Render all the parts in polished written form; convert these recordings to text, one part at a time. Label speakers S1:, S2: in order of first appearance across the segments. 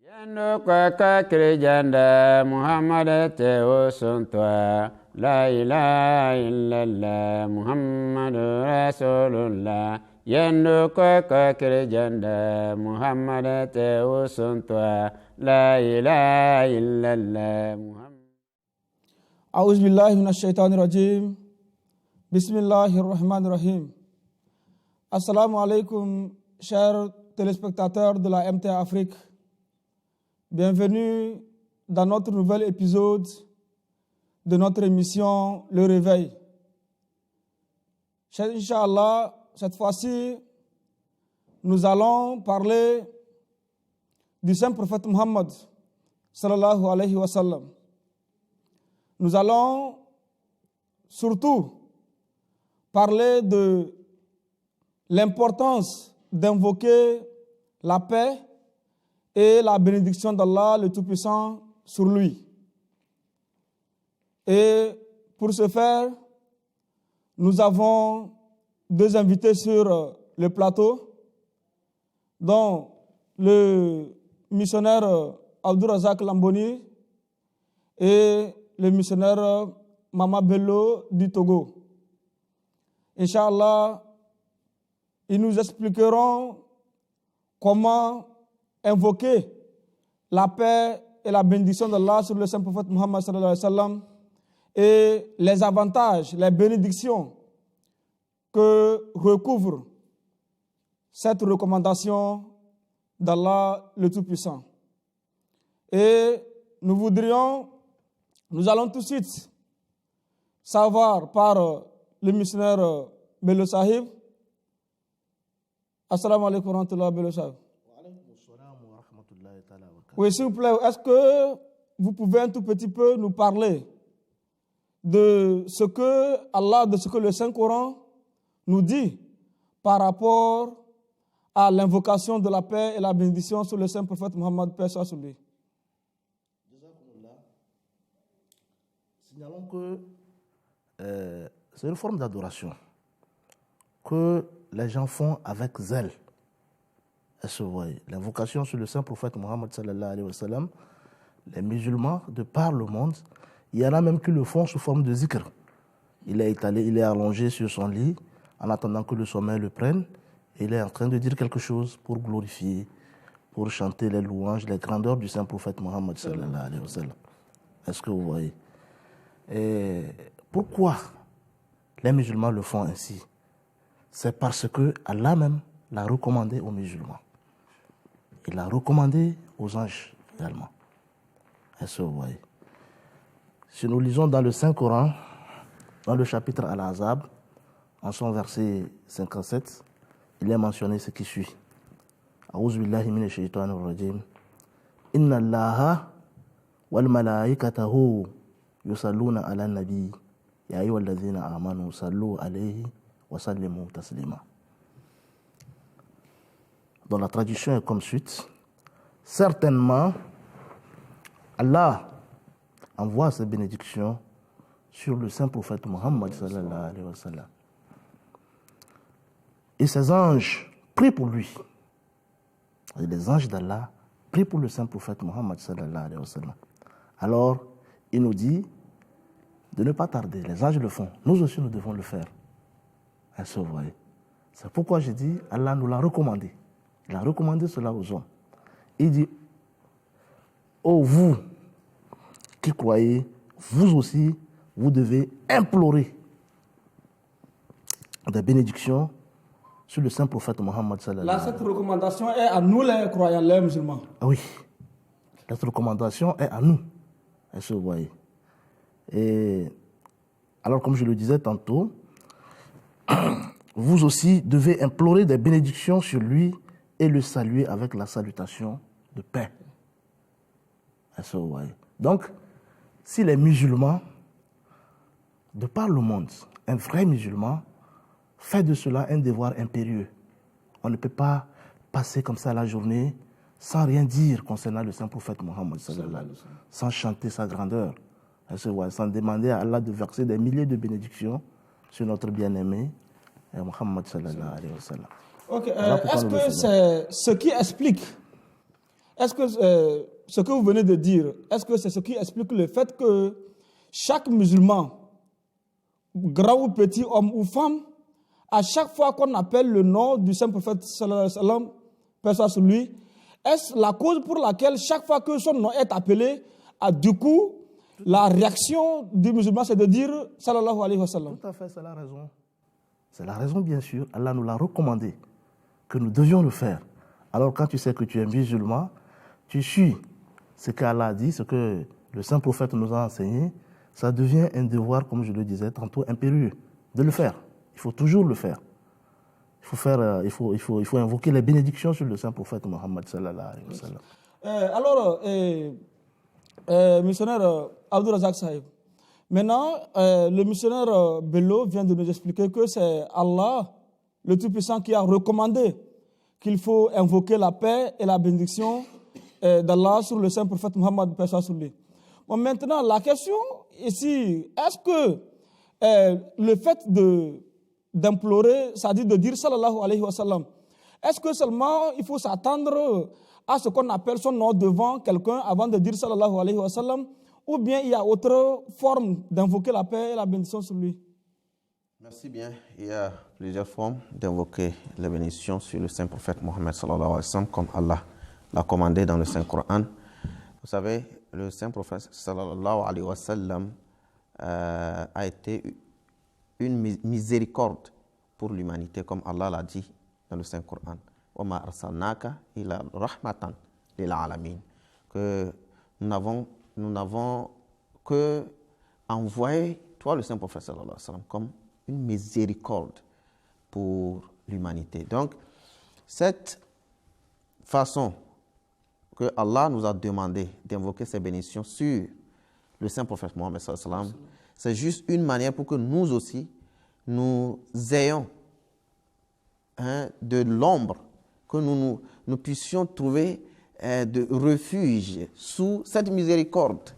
S1: Yendo kwa kakrijanda Muhammad te usuntwa La ilaha illallah Muhammadu Rasulullah Yendo kwa kakrijanda Muhammad te usuntwa La ilaha illallah Muhammad
S2: A'udhu billahi minash shaitani rajim. Bismillahir rahmanir rahim. Assalamu alaikum, chers téléspectateurs de la MTA Afrique. Bienvenue dans notre nouvel épisode de notre émission Le Réveil. Inch'Allah, cette fois-ci, nous allons parler du saint prophète Muhammad sallallahu alayhi wa sallam. Nous allons surtout parler de l'importance d'invoquer la paix et la bénédiction d'Allah le Tout-Puissant sur lui. Et pour ce faire, nous avons deux invités sur le plateau, dont le missionnaire Abdou Razak Lamboni et le missionnaire Mama Bello du Togo. Inch'Allah, ils nous expliqueront comment invoquer la paix et la bénédiction d'Allah sur le saint prophète Muhammad sallallahu alayhi wa sallam et les avantages, les bénédictions que recouvre cette recommandation d'Allah le Tout-Puissant. Et nous allons tout de suite savoir par le missionnaire Bello Sahib. Assalamu alaikum wa rahmatullahi Bello Sahib. Oui, s'il vous plaît, est-ce que vous pouvez un tout petit peu nous parler de ce que Allah, de ce que le Saint-Coran nous dit par rapport à l'invocation de la paix et la bénédiction sur le saint prophète Muhammad, paix soit sur lui.
S3: Signalons que c'est une forme d'adoration que les gens font avec zèle. L'invocation sur le saint prophète Muhammad sallallahu alayhi wa sallam, les musulmans de par le monde, il y en a même qui le font sous forme de zikr. Il est étalé, il est allongé sur son lit en attendant que le sommeil le prenne et il est en train de dire quelque chose pour glorifier, pour chanter les louanges, les grandeurs du saint prophète Muhammad sallallahu alayhi wa sallam. Est-ce que vous voyez? Et pourquoi les musulmans le font ainsi? C'est parce que Allah même l'a recommandé aux musulmans. Il l'a recommandé aux anges également. Est-ce que vous voyez? Si nous lisons dans le Saint-Coran, dans le chapitre Al-Ahzab, en son verset 57, il est mentionné ce qui suit. A'udhu billahi minash shaitanir rajim. Inna Allaha wal malaikatahu yusalluna ala nabi ya ayyuhallazina amanu sallu alayhi wa sallimu taslima. Dans la traduction est comme suite. Certainement, Allah envoie ses bénédictions sur le saint prophète Muhammad sallallahu alayhi wa sallam. Et ses anges prient pour lui. Et les anges d'Allah prient pour le saint prophète Muhammad sallallahu alayhi wa sallam. Alors, il nous dit de ne pas tarder. Les anges le font. Nous aussi, nous devons le faire. C'est pourquoi j'ai dit, Allah nous l'a recommandé. Il a recommandé cela aux hommes. Il dit, ô vous qui croyez, vous aussi, vous devez implorer des bénédictions sur le saint prophète Muhammad sallallahu alayhi wa sallam.
S2: Là, cette recommandation est à nous les croyants, les musulmans.
S3: Oui, cette recommandation est à nous. Est-ce que vous voyez? Et alors, comme je le disais tantôt, vous aussi devez implorer des bénédictions sur lui et le saluer avec la salutation de paix. Est-ce que vous voyez? Donc, si les musulmans, de par le monde, un vrai musulman, fait de cela un devoir impérieux. On ne peut pas passer comme ça la journée sans rien dire concernant le saint prophète Muhammad sallallahu alayhi wa sallam, sans chanter sa grandeur, sans demander à Allah de verser des milliers de bénédictions sur notre bien-aimé Muhammad sallallahu alayhi wa sallam.
S2: Ok, est-ce que c'est ce qui explique est-ce que ce que vous venez de dire, est-ce que c'est ce qui explique le fait que chaque musulman, grand ou petit, homme ou femme, à chaque fois qu'on appelle le nom du saint prophète sallallahu alayhi wa sallam, paix soit sur lui, est-ce la cause pour laquelle chaque fois que son nom est appelé, du coup, la réaction du musulman, c'est de dire sallallahu alayhi wa sallam?
S3: Tout à fait, c'est la raison. C'est la raison, bien sûr. Allah nous l'a recommandé, que nous devions le faire. Alors, quand tu sais que tu es musulman, tu suis ce qu'Allah a dit, ce que le saint prophète nous a enseigné, ça devient un devoir, comme je le disais tantôt, impérieux de le faire. Il faut toujours le faire. Il faut invoquer les bénédictions sur le saint prophète Mohammed sallallahu alayhi wa sallam.
S2: Alors, missionnaire Abdul Razak Sahib, maintenant, le missionnaire Bello vient de nous expliquer que c'est Allah, le Tout-Puissant, qui a recommandé qu'il faut invoquer la paix et la bénédiction d'Allah sur le saint prophète Mohammed, paix soit sur lui. Bon, maintenant, la question ici, est-ce que le fait d'implorer, c'est-à-dire de dire sallallahu alayhi wa sallam, est-ce que seulement il faut s'attendre à ce qu'on appelle son nom devant quelqu'un avant de dire sallallahu alayhi wa sallam, ou bien il y a autre forme d'invoquer la paix et la bénédiction sur lui?
S4: Merci bien. Il y a plusieurs formes d'invoquer la bénédiction sur le saint prophète Mohammed sallallahu alayhi wa sallam, comme Allah l'a commandé dans le Saint-Coran. Vous savez, le saint prophète sallallahu alayhi wa sallam a été une miséricorde pour l'humanité, comme Allah l'a dit dans le Saint-Coran. « Wa ma arsalnaka ila rahmatan lil alamin » que nous n'avons que envoyé, toi le Saint-Prophète sallallahu alayhi wa sallam, comme une miséricorde pour l'humanité. Donc, cette façon que Allah nous a demandé d'invoquer ses bénédictions sur le Saint-Prophète Mohammed sallallahu alayhi wa sallam, c'est juste une manière pour que nous aussi, nous ayons de l'ombre, que nous puissions trouver de refuge sous cette miséricorde.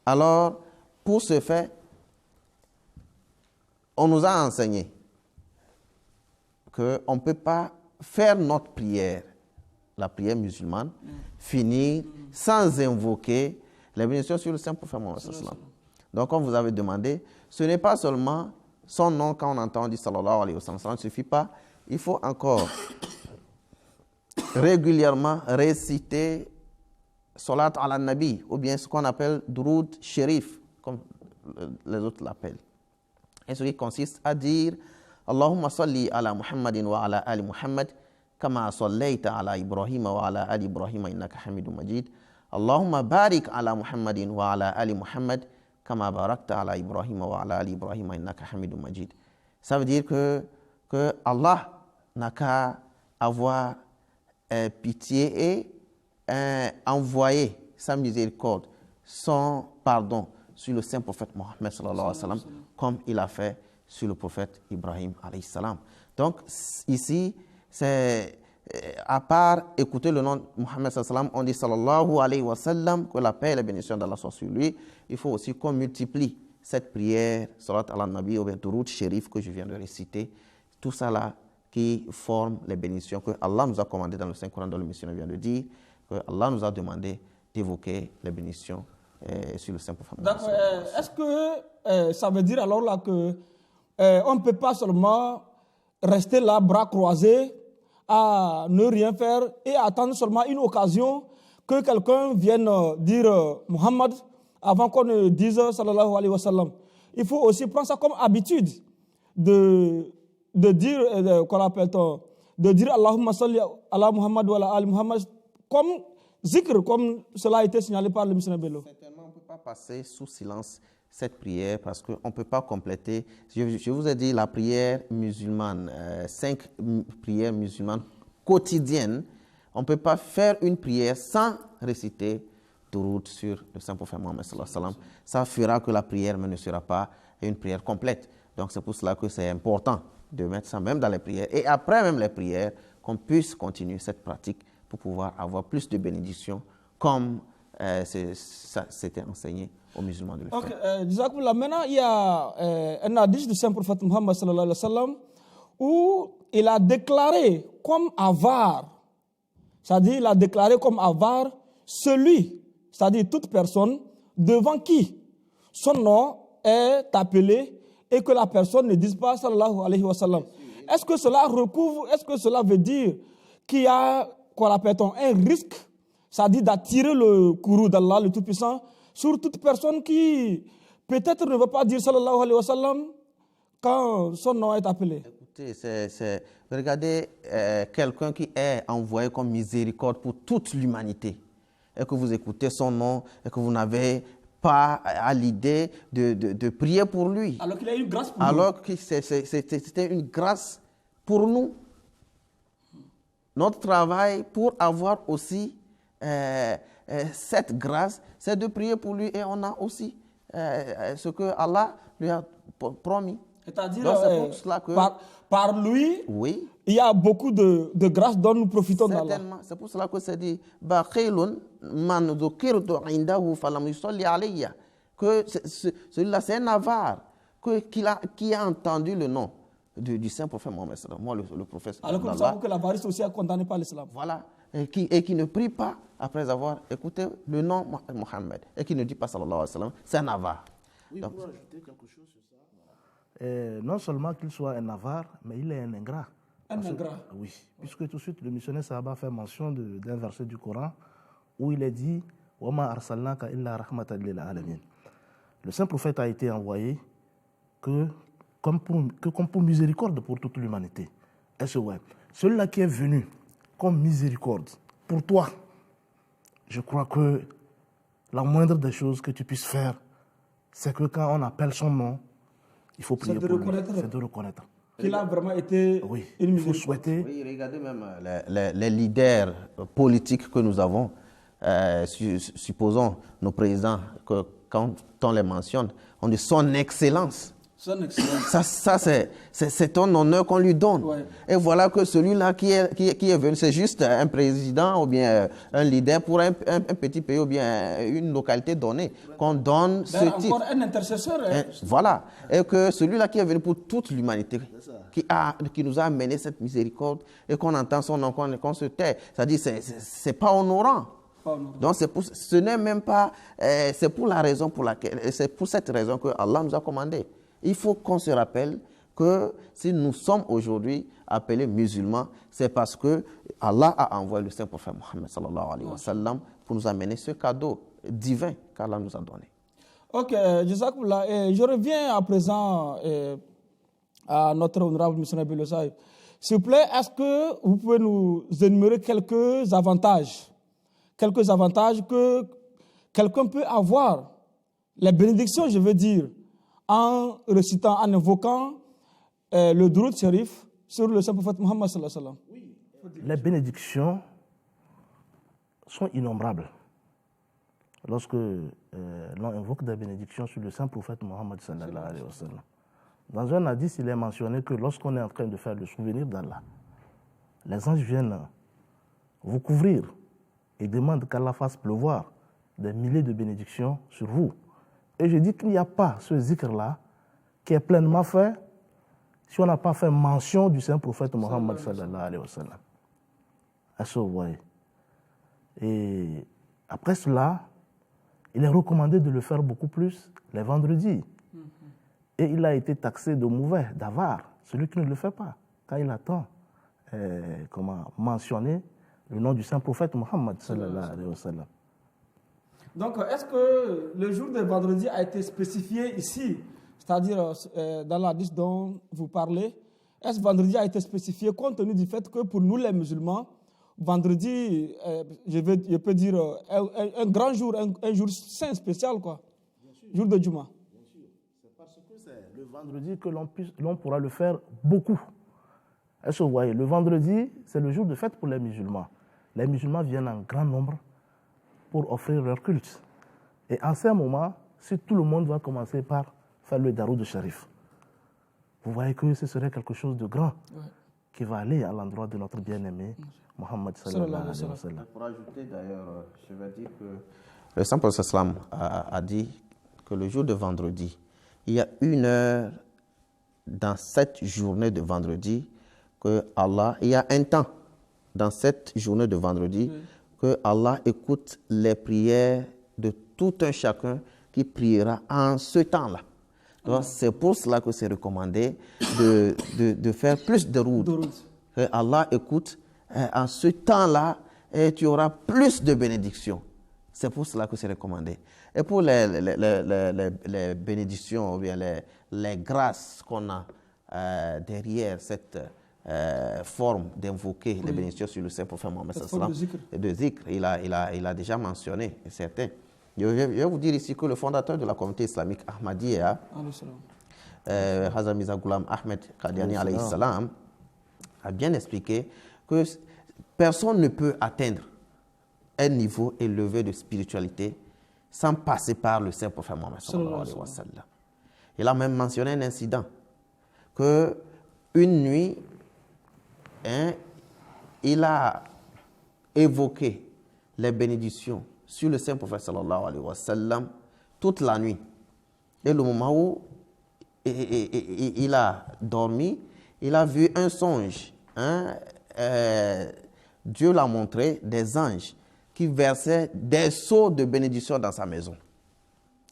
S4: Alors, pour ce fait, on nous a enseigné qu'on ne peut pas faire notre prière, la prière musulmane, finir sans invoquer les bénédictions sur le Saint-Prophète Mohammed sallallahu alayhi wa sallam. Donc, comme vous avez demandé, ce n'est pas seulement son nom quand on entend dire sallallahu alayhi wa sallam, ça ne suffit pas. Il faut encore régulièrement réciter salat ala nabi, ou bien ce qu'on appelle duroud sharif, comme les autres l'appellent. Et ce qui consiste à dire Allahumma salli ala Muhammadin wa ala ali Muhammad, kama sallaita ala Ibrahim wa ala ali Ibrahim innaka hamidun majid. Allahumma barik ala Muhammadin wa ala ali Muhammad, kama barakta ala Ibrahim wa ala ali Ibrahim innaka hamidun majid. Ça veut dire que Allah n'a qu'à avoir pitié et envoyer sa miséricorde, son pardon sur le saint prophète Mohammed sallallahu alayhi wa sallam, comme il a fait sur le prophète Ibrahim alayhi salam. Donc ici, c'est à part écouter le nom de Mohammed sallallahu alayhi wa sallam, on dit sallallahu alayhi wa sallam, que la paix et la bénédiction d'Allah soient sur lui. Il faut aussi qu'on multiplie cette prière, salat ala nabi ou bien duroud sharif que je viens de réciter, tout ça là qui forme les bénédictions que Allah nous a commandées dans le Saint-Coran, dont le missionnaire vient de dire, que Allah nous a demandé d'évoquer les bénédictions sur le Saint-Prophète.
S2: D'accord. Est-ce que ça veut dire alors là que on ne peut pas seulement rester là, bras croisés, à ne rien faire et attendre seulement une occasion que quelqu'un vienne dire Muhammad avant qu'on ne dise sallallahu alayhi wa sallam. Il faut aussi prendre ça comme habitude de dire, qu'on appelle de dire Allahumma salli ala Muhammad wa ala ali Muhammad comme zikr, comme cela a été signalé par le missionnaire Bello.
S4: Certainement, on ne peut pas passer sous silence cette prière parce qu'on ne peut pas compléter. Je vous ai dit la prière musulmane, 5 prières musulmanes quotidiennes. On ne peut pas faire une prière sans réciter duroud sur le Saint-Prophète Mohammed sallallahu alayhi wa sallam. Ça fera que la prière ne sera pas une prière complète. Donc c'est pour cela que c'est important de mettre ça même dans les prières. Et après même les prières, qu'on puisse continuer cette pratique pour pouvoir avoir plus de bénédictions comme ça s'était enseigné aux musulmans de le faire.
S2: Maintenant, il y a un hadith du Saint-Prophète Mohammed sallallahu alayhi wa sallam où il a déclaré comme avare c'est-à-dire il a déclaré comme avare celui, c'est-à-dire toute personne devant qui son nom est appelé et que la personne ne dise pas sallallahu alayhi wa sallam. Est-ce que cela recouvre, est-ce que cela veut dire qu'il y a, qu'on appelle-t-on, un risque, c'est-à-dire d'attirer le courroux d'Allah, le Tout-Puissant, sur toute personne qui peut-être ne veut pas dire sallallahu alayhi wa sallam quand son nom est appelé?
S4: Écoutez, regardez quelqu'un qui est envoyé comme miséricorde pour toute l'humanité et que vous écoutez son nom et que vous n'avez pas à l'idée de prier pour lui.
S2: Alors qu'il a une grâce pour nous.
S4: Alors que c'était une grâce pour nous. Notre travail pour avoir aussi cette grâce, c'est de prier pour lui et on a aussi ce que Allah lui a promis.
S2: C'est-à-dire,
S4: Donc, c'est pour cela que,
S2: par lui,
S4: oui,
S2: il y a beaucoup de grâces dont nous profitons d'Allah.
S4: certainement. C'est pour cela que c'est dit Bakhilun man dhukirtu indahu falam yusalli alayya. Que celui-là, c'est un avare qui a entendu le nom du saint prophète Mohammed. Moi, le prophète.
S2: Alors que nous savons que l'avarice aussi est condamnée par l'islam.
S4: Voilà. Et qui ne prie pas après avoir écouté le nom Mohammed. Et qui ne dit pas sallallahu alayhi wa sallam, c'est un avare.
S3: Oui, pour ajouter quelque chose sur ça. Non seulement qu'il soit un avare, mais il est un ingrat.
S2: Un ingrat.
S3: Oui, puisque tout de suite le missionnaire Sahaba fait mention d'un verset du Coran où il est dit Wama arsalnaka illa rahmatan lil alamin. Le saint prophète a été envoyé comme pour miséricorde pour toute l'humanité. Est-ce vrai? Celui-là qui est venu comme miséricorde pour toi, je crois que la moindre des choses que tu puisses faire, c'est que quand on appelle son nom, il faut prier pour lui. C'est de reconnaître.
S2: Qu'il a vraiment été
S3: il faut souhaiter.
S4: Oui, regardez même les leaders politiques que nous avons. Supposons nos présidents, que quand on les mentionne, on dit son excellence.
S2: Son excellence.
S4: Ça c'est un honneur qu'on lui donne.
S2: Ouais.
S4: Et voilà que celui-là qui est venu, c'est juste un président ou bien un leader pour un petit pays ou bien une localité donnée, qu'on donne ce titre.
S2: Encore un intercesseur.
S4: Voilà. Et que celui-là qui est venu pour toute l'humanité, qui nous a amené cette miséricorde et qu'on entend son nom, qu'on se tait. C'est-à-dire, c'est pas honorant. Donc, ce n'est même pas, c'est pour la raison pour laquelle, c'est pour cette raison que Allah nous a commandé. Il faut qu'on se rappelle que si nous sommes aujourd'hui appelés musulmans, c'est parce que Allah a envoyé le saint prophète Mohammed sallallahu alayhi wa sallam pour nous amener ce cadeau divin qu'Allah nous a donné.
S2: Ok, Jazakallah. Je reviens à présent à notre honorable missionnaire Bello Sahib. S'il vous plaît, est-ce que vous pouvez nous énumérer quelques avantages que quelqu'un peut avoir, les bénédictions, je veux dire, en récitant, en invoquant le Durud Sharif sur le saint prophète Mohammed sallallahu alayhi wa sallam?
S3: Les bénédictions sont innombrables. Lorsque l'on invoque des bénédictions sur le saint prophète Mohammed sallallahu alayhi wa sallam. Dans un hadith, il est mentionné que lorsqu'on est en train de faire le souvenir d'Allah, les anges viennent vous couvrir et demandent qu'Allah fasse pleuvoir des milliers de bénédictions sur vous. Et je dis qu'il n'y a pas ce zikr-là qui est pleinement fait si on n'a pas fait mention du saint prophète Mohammed sallallahu alayhi wa sallam. Est-ce que vous voyez? Et après cela, il est recommandé de le faire beaucoup plus les vendredis. Et il a été taxé de mauvais, d'avare, celui qui ne le fait pas, quand il attend mentionner le nom du saint prophète Mohammed sallallahu alayhi wa sallam.
S2: Donc, est-ce que le jour de vendredi a été spécifié ici, c'est-à-dire dans l'hadith dont vous parlez, est-ce que vendredi a été spécifié compte tenu du fait que pour nous les musulmans, vendredi, je peux dire un grand jour, un jour saint spécial, quoi, jour de Juma.
S3: Bien sûr, c'est parce que c'est le vendredi que l'on pourra le faire beaucoup. Est-ce que vous voyez, le vendredi, c'est le jour de fête pour les musulmans. Les musulmans viennent en grand nombre pour offrir leur culte. Et en ce moment, si tout le monde va commencer par faire le Daroud Sharif, vous voyez que ce serait quelque chose de grand qui va aller à l'endroit de notre bien-aimé Mohammed sallallahu alayhi wa sallam.
S4: Pour ajouter d'ailleurs, je vais dire que le saint prophète sallam a dit que le jour de vendredi, il y a 1 heure dans cette journée de vendredi que Allah, il y a un temps dans cette journée de vendredi que Allah écoute les prières de tout un chacun qui priera en ce temps-là. Donc, c'est pour cela que c'est recommandé de faire plus de routes. Que Allah écoute en ce temps-là et tu auras plus de bénédictions. C'est pour cela que c'est recommandé. Et pour les bénédictions ou bien les grâces qu'on a derrière cette forme d'invoquer les bénédictions sur le Saint-Prophète Mohammed de zikr, il a déjà mentionné certains. Je vais vous dire ici que le fondateur de la communauté islamique Ahmadiyya, Hazrat Mirza Ghulam Ahmed Qadiani alayhi salam, a bien expliqué que personne ne peut atteindre un niveau élevé de spiritualité sans passer par le Saint-Prophète Mohammed sallallahu alayhi wa sallam. Il a même mentionné un incident que une nuit, il a évoqué les bénédictions sur le Saint-Prophète sallallahu alayhi wa sallam toute la nuit. Et le moment où il a dormi, il a vu un songe. Dieu l'a montré des anges qui versaient des seaux de bénédiction dans sa maison.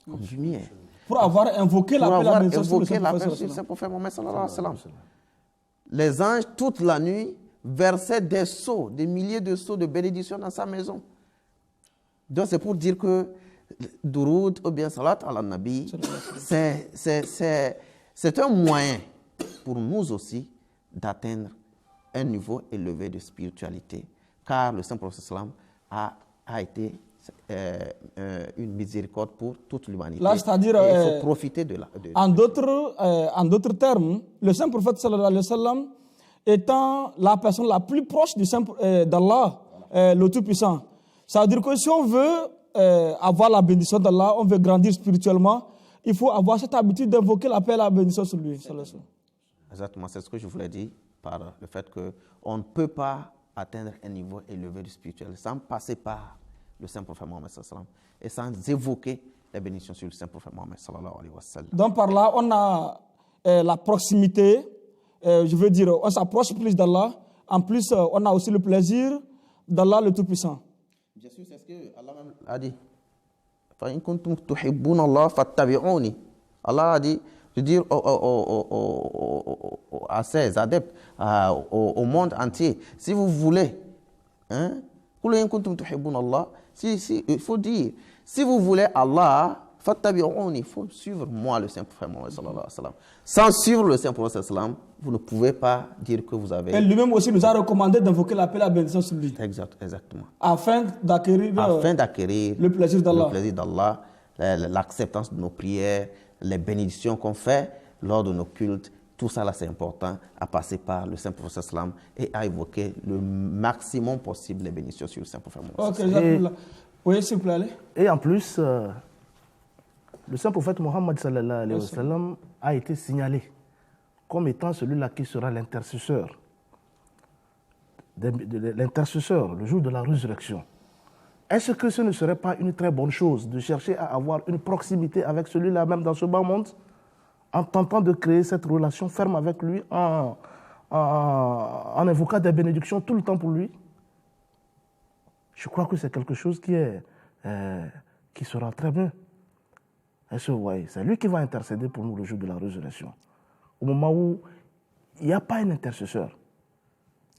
S4: Comme du miel.
S2: Pour avoir invoqué la bénédiction sur le
S4: Saint-Prophète Mohammed sallallahu alayhi wa sallam. Les anges, toute la nuit, versaient des seaux, des milliers de seaux de bénédiction dans sa maison. Donc c'est pour dire que Duroud ou bien Salat ala Nabi, c'est un moyen pour nous aussi d'atteindre un niveau élevé de spiritualité. Car le Saint-Prophète a été une miséricorde pour toute l'humanité.
S2: Là, c'est-à-dire,
S4: il faut profiter de la...
S2: En d'autres termes, le Saint-Prophète sallallahu alayhi wa sallam étant la personne la plus proche d'Allah, le Tout-Puissant. Ça veut dire que si on veut avoir la bénédiction d'Allah, on veut grandir spirituellement, il faut avoir cette habitude d'invoquer la paix et la bénédiction sur lui.
S4: Exactement, c'est ce que je voulais dire par le fait qu'on ne peut pas atteindre un niveau élevé de spiritualité sans passer par le Saint-Prophète Mohammed sallallahu alayhi wa sallam et sans évoquer les bénédictions sur le Saint-Prophète Mohammed sallallahu alayhi wa sallam.
S2: Donc par là, on a la proximité, je veux dire, on s'approche plus d'Allah. En plus, on a aussi le plaisir d'Allah le Tout-Puissant.
S4: Bien sûr, c'est ce que Allah même a dit. فَإِن كُنتُمْ تُحِبُّونَ اللَّهَ فَاتَّبِعُونِ. Allah a dit, je veux dire à ses adeptes, au monde entier, si vous voulez, il faut dire, si vous voulez Allah, il faut suivre moi, le Saint-Prophète Mohammed sallallahu alayhi wa sallam. Sans suivre le Saint-Prophète sallallahu alayhi wa sallam, vous ne pouvez pas dire que vous avez...
S2: Et lui-même aussi nous a recommandé d'invoquer la paix et la bénédiction sur lui.
S4: Exactement.
S2: Afin d'acquérir le plaisir
S4: d'Allah, l'acceptance de nos prières, les bénédictions qu'on fait lors de nos cultes. Tout ça là, c'est important à passer par le Saint-Prophète sallam et à évoquer le maximum possible les bénédictions sur le Saint-Prophète.
S2: Oui, s'il vous plaît.
S3: Et en plus, le Saint-Prophète Mohammed sallallahu alayhi wa sallam a été signalé comme étant celui-là qui sera l'intercesseur. L'intercesseur, le jour de la résurrection. Est-ce que ce ne serait pas une très bonne chose de chercher à avoir une proximité avec celui-là même dans ce bas monde, en tentant de créer cette relation ferme avec lui, en invoquant des bénédictions tout le temps pour lui? Je crois que c'est quelque chose qui sera très bien. C'est lui qui va intercéder pour nous le jour de la résurrection. Au moment où il n'y a pas un intercesseur.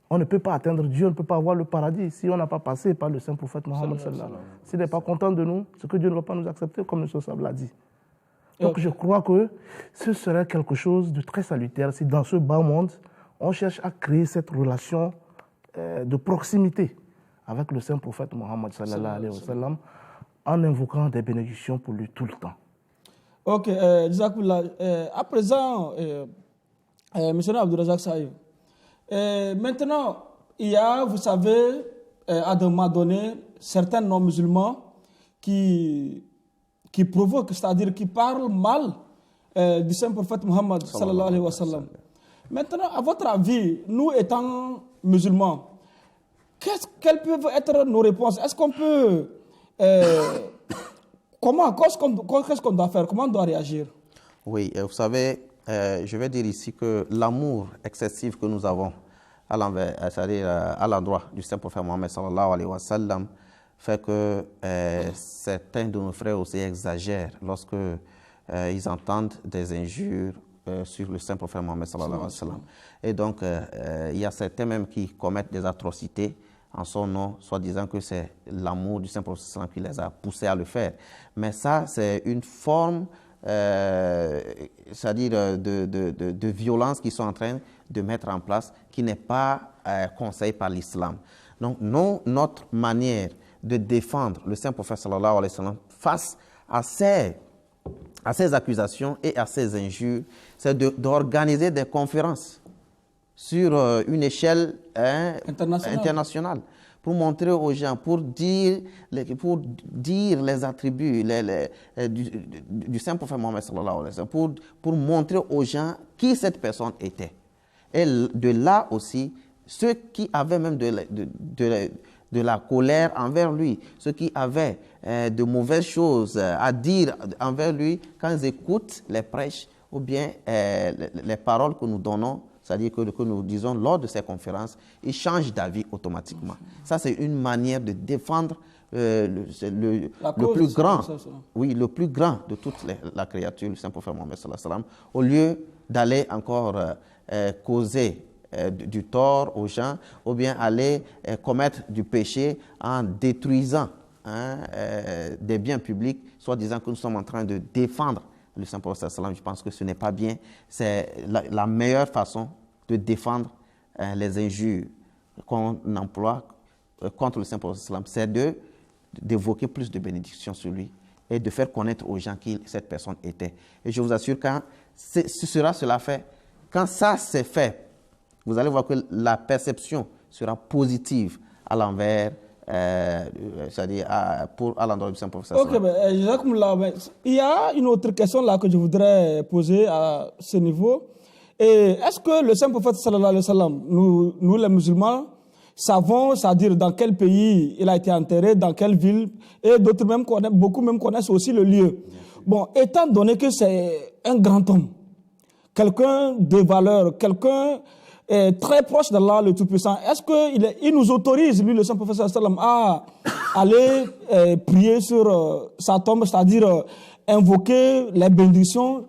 S3: On ne peut pas atteindre Dieu, on ne peut pas avoir le paradis si on n'a pas passé par le Saint-Prophète Mohammed sallallahu alayhi wa sallam. S'il n'est pas content de nous, c'est que Dieu ne va pas nous accepter, comme le Sosab l'a dit. Donc je crois que ce serait quelque chose de très salutaire si dans ce bas monde, on cherche à créer cette relation de proximité avec le Saint-Prophète Mohammed sallallahu alayhi wa sallam en invoquant des bénédictions pour lui tout le temps.
S2: Ok, Jazakoullah. À présent, M. Abdourazak Saïd, maintenant, il y a, vous savez, à un moment donné, certains non-musulmans qui provoquent, c'est-à-dire qui parlent mal du Saint-Prophète Mohammed sallallahu alayhi wa sallam. Maintenant, à votre avis, nous étant musulmans, quelles peuvent être nos réponses? Est-ce qu'on peut... qu'est-ce qu'on doit faire? Comment on doit réagir?
S4: Oui, vous savez, je vais dire ici que l'amour excessif que nous avons à l'envers, c'est-à-dire à l'endroit du saint prophète Mohammed sallallahu alayhi wa sallam, fait que certains de nos frères aussi exagèrent lorsque ils entendent des injures sur le saint prophète Mohammed sallallahu alayhi wa sallam. Et donc, il y a certains même qui commettent des atrocités en son nom, soit disant que c'est l'amour du saint prophète sallallahu alayhi wa sallam qui les a poussés à le faire. Mais ça, c'est une forme, c'est-à-dire de violence qu'ils sont en train de mettre en place, qui n'est pas conseillée par l'islam. Donc, notre manière de défendre le saint prophète sallallahu alayhi wa sallam face à ces accusations et à ces injures, c'est d'organiser des conférences sur une échelle internationale pour montrer aux gens, pour dire les attributs du saint prophète Mohammed sallallahu alayhi wa sallam, pour montrer aux gens qui cette personne était. Et de là aussi, ceux qui avaient même de la colère envers lui, ceux qui avaient de mauvaises choses à dire envers lui, quand ils écoutent les prêches ou bien les paroles que nous donnons, c'est-à-dire que nous disons lors de ces conférences, ils changent d'avis automatiquement. Ça, c'est une manière de défendre le plus grand, oui, le plus grand de toute la créature, le saint prophète Mohammed sallallahu alayhi wa sallam, au lieu d'aller encore causer du tort aux gens, ou bien aller commettre du péché en détruisant des biens publics, soit disant que nous sommes en train de défendre le saint prophète sallallahu alayhi wa sallam. Je pense que ce n'est pas bien. C'est la meilleure façon de défendre les injures qu'on emploie contre le saint prophète sallallahu alayhi wa sallam, c'est d'évoquer plus de bénédictions sur lui et de faire connaître aux gens qui cette personne était. Et je vous assure, quand cela fait, quand ça c'est fait, vous allez voir que la perception sera positive à l'envers, c'est-à-dire à l'endroit du saint prophète.
S2: Ok, il y a une autre question là que je voudrais poser à ce niveau. Et est-ce que le saint prophète sallallahu alayhi wa sallam, nous les musulmans, savons, c'est-à-dire dans quel pays il a été enterré, dans quelle ville, et d'autres même beaucoup même connaissent aussi le lieu. Bon, étant donné que c'est un grand homme, quelqu'un de valeur, quelqu'un très proche d'Allah le Tout-Puissant, est-ce qu'il nous autorise, lui, le saint prophète sallallahu alayhi wa sallam, à aller prier sur sa tombe, c'est-à-dire invoquer les bénédictions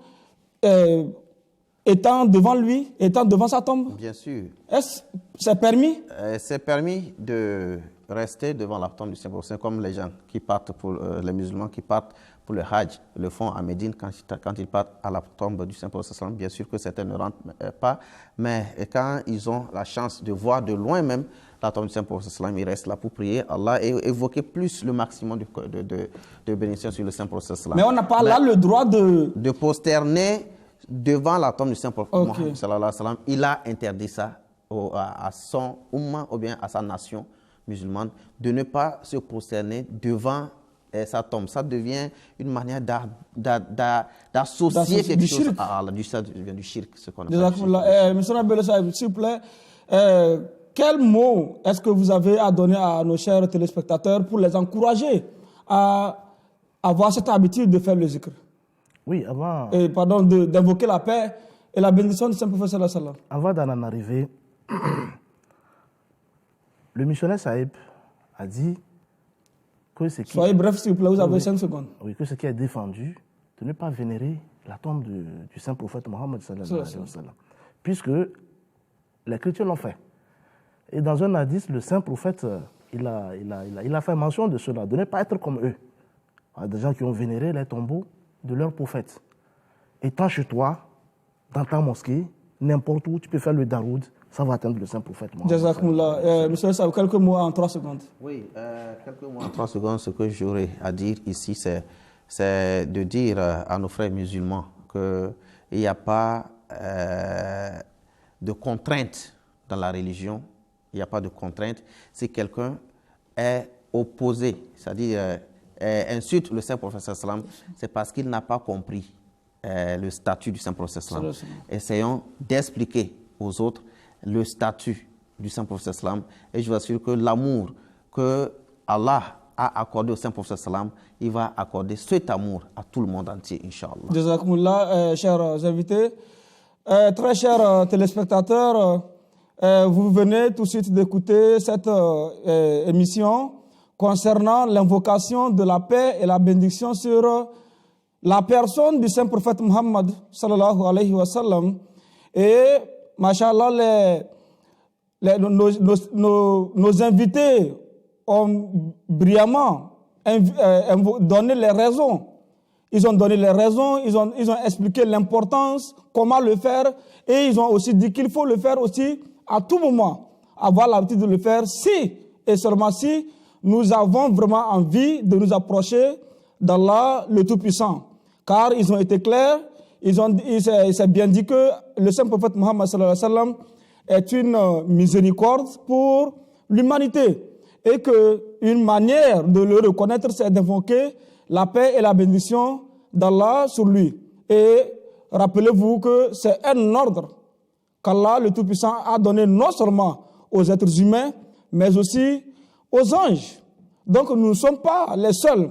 S2: étant devant lui, étant devant sa tombe?
S4: Bien sûr.
S2: Est-ce que c'est permis?
S4: C'est permis de rester devant la tombe du saint prophète, comme les gens qui partent, les musulmans qui partent pour le Hajj, le font à Médine quand ils partent à la tombe du saint prophète. Bien sûr que certains ne rentrent pas, mais quand ils ont la chance de voir de loin même la tombe du saint prophète, ils restent là pour prier Allah et évoquer plus le maximum de bénédictions sur le saint prophète.
S2: Mais on n'a pas là le droit
S4: de posterner devant la tombe du saint prophète Mohammed sallallahu alayhi wa sallam. Il a interdit ça à son umma ou bien à sa nation musulmane de ne pas se prosterner devant sa tombe. Ça devient une manière d'associer quelque chose à Allah. Ça devient du shirk, ce qu'on appelle.
S2: Monsieur Nabel, s'il vous plaît, quel mot est-ce que vous avez à donner à nos chers téléspectateurs pour les encourager à avoir cette habitude de faire le zikr?
S3: Oui, avant...
S2: d'invoquer la paix et la bénédiction du Saint-Prophète sallallahu alayhi wa sallam.
S3: Avant d'en arriver, le missionnaire Saïb a dit que ce qui...
S2: Soyez bref, s'il vous plaît, vous avez 5 secondes.
S3: Oui, que ce qui est défendu, de ne pas vénérer la tombe du Saint-Prophète Mohammed sallallahu alayhi wa sallam. Puisque les chrétiens l'ont fait. Et dans un hadith, le Saint-Prophète, il a fait mention de cela, de ne pas être comme eux. Il y a des gens qui ont vénéré les tombeaux de leurs prophètes. Étant chez toi, dans ta mosquée, n'importe où, tu peux faire le daroud, ça va atteindre le Saint-Prophète.
S2: Jazakumullah. Monsieur Saïb, quelques mots en 3 secondes.
S4: Oui, quelques mots en 3 secondes. Ce que j'aurais à dire ici, c'est de dire à nos frères musulmans qu'il n'y a pas de contrainte dans la religion. Il n'y a pas de contrainte. Si quelqu'un est opposé, c'est-à-dire insulte le Saint-Prophète, c'est parce qu'il n'a pas compris le statut du Saint-Prophète. Essayons d'expliquer aux autres le statut du Saint-Prophète. Et je vous assure que l'amour que Allah a accordé au Saint-Prophète, il va accorder cet amour à tout le monde entier, Inch'Allah.
S2: Jazakumullah, chers invités. Très chers téléspectateurs, Vous venez tout de suite d'écouter cette émission concernant l'invocation de la paix et la bénédiction sur la personne du saint prophète Muhammad sallallahu alayhi wa sallam. Et, mashallah, nos invités ont brillamment donné les raisons. Ils ont donné les raisons, ils ont expliqué l'importance, comment le faire, et ils ont aussi dit qu'il faut le faire aussi à tout moment, avoir l'habitude de le faire si et seulement si nous avons vraiment envie de nous approcher d'Allah le Tout-Puissant. Car ils ont été clairs, il s'est bien dit que le saint prophète Muhammad sallallahu alayhi wa sallam est une miséricorde pour l'humanité et qu'une manière de le reconnaître, c'est d'invoquer la paix et la bénédiction d'Allah sur lui. Et rappelez-vous que c'est un ordre qu'Allah le Tout-Puissant a donné non seulement aux êtres humains, mais aussi aux anges. Donc nous ne sommes pas les seuls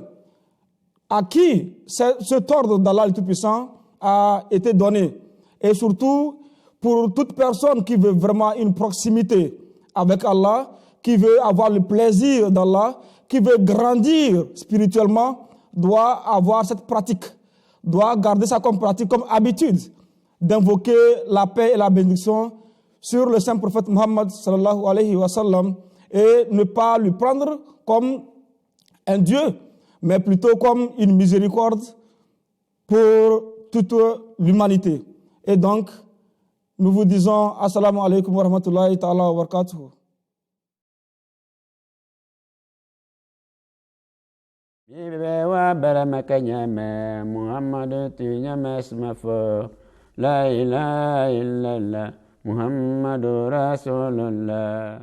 S2: à qui cet ordre d'Allah le Tout-Puissant a été donné. Et surtout, pour toute personne qui veut vraiment une proximité avec Allah, qui veut avoir le plaisir d'Allah, qui veut grandir spirituellement, doit avoir cette pratique, doit garder ça comme pratique, comme habitude, d'invoquer la paix et la bénédiction sur le saint prophète Muhammad sallallahu alayhi wa sallam et ne pas lui prendre comme un Dieu, mais plutôt comme une miséricorde pour toute l'humanité. Et donc, nous vous disons assalamu alaikum wa rahmatullahi ta'ala wa barakatuhu.
S1: Bibe wa baramaka nyame Muhammadu tu nyame smafo la ilaha illallah Muhammadu Rasulullah.